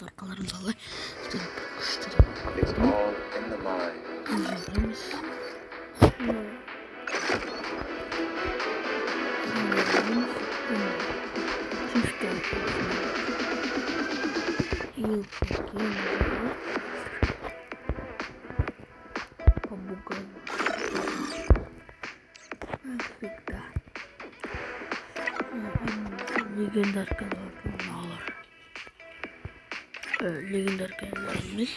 арқаларын салай. It's all in the mind. Легендар каналдар. Легендар каналдар емес.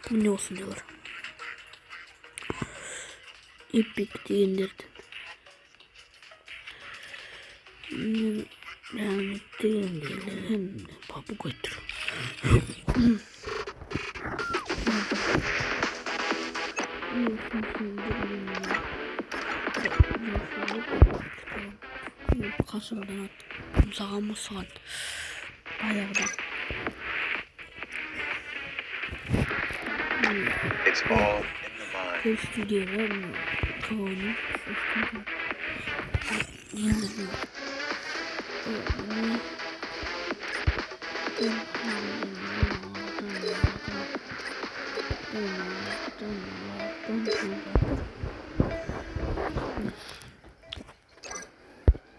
Міне осындайлар. Эпик дегендерді. Дегендерді папугай тұр. Қасымдан аттым саған мұсыған баяғыда. It's all in the mind. Түстідегі көңіл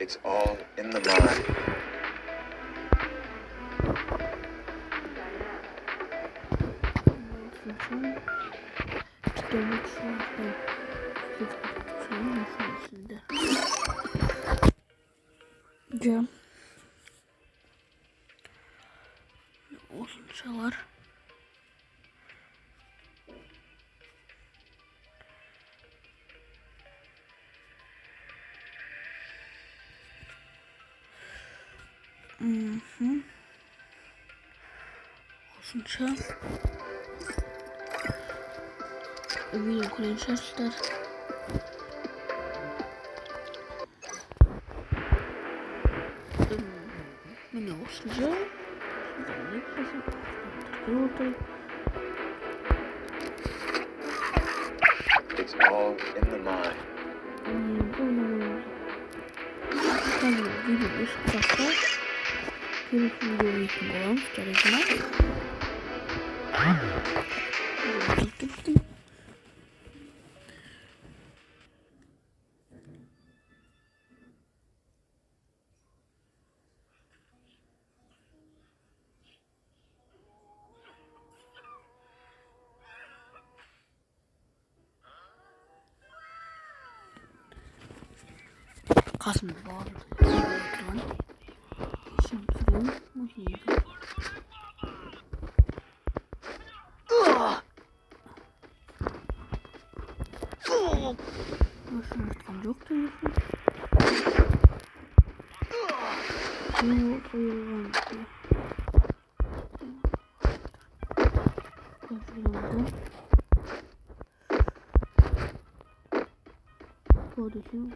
It's all in the mind. Cam osuncalar osunca video koyan şartlar Mine osunca It's all in the mind. Video çıkarsa videoyu bulalım gerekine. Gittim. Kasım bağırdı. Şimdi süreyim. Nasıl yırtkan yok telefon. Yok koyulgan. Kodesi yok.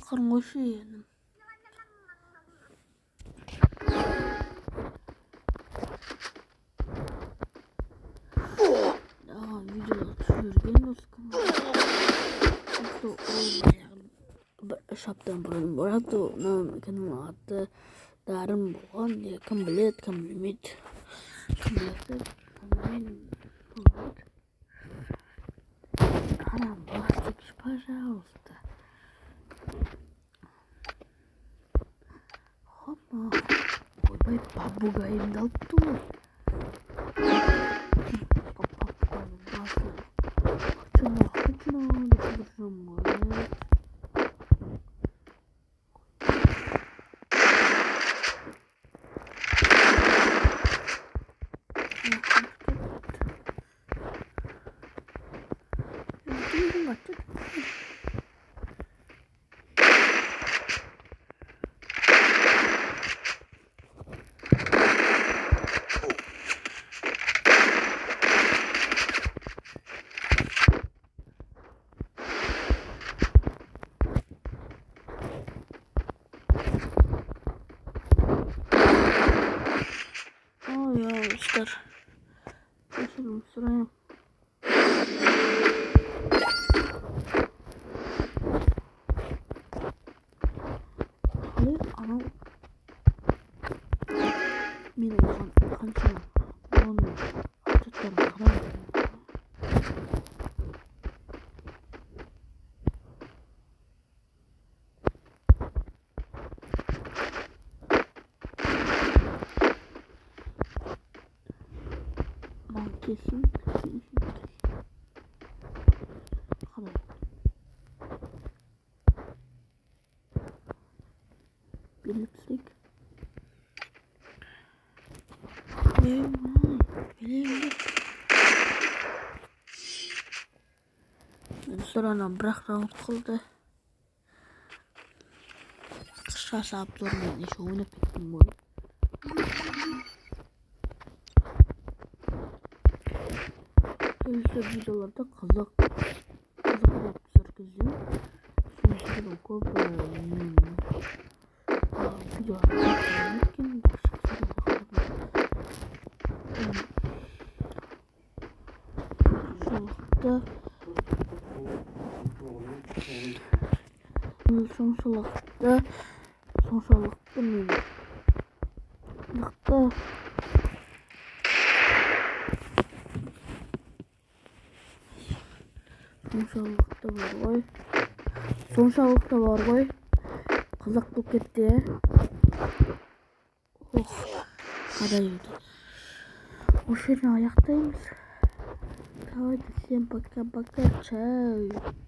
Karmaşı yedim. Videolar düşürgen olsun. Шаптан бұрын барады, оның кімнің аты дарын болған, кім біледі, кім білмейді. Кім біледі, Анам, басыпшы, пожалуйста. Хопа, ойбай, папугайымды алып тұр. Папугайымның басы. Қычына, деп тұржым ғой. достар. Кешірім сұраймын. Қалай анау мен оған қанша оның отчеттарын қарамадым. Kesin. Қалай? Біліпсек. Білемдік. Сұранам бірақ раунд қылды. Қысқасы обзормен еше ойнап кеттім ғой. Осы видеоларда қызық болып түсіргізем. Сондықтан көп видеоларды өткен соншалықты мен соншалықты бар ғой қызық болып кетті. Қадай еді. Осы жерден аяқтаймыз. Давайте, всем пока-пока, чао.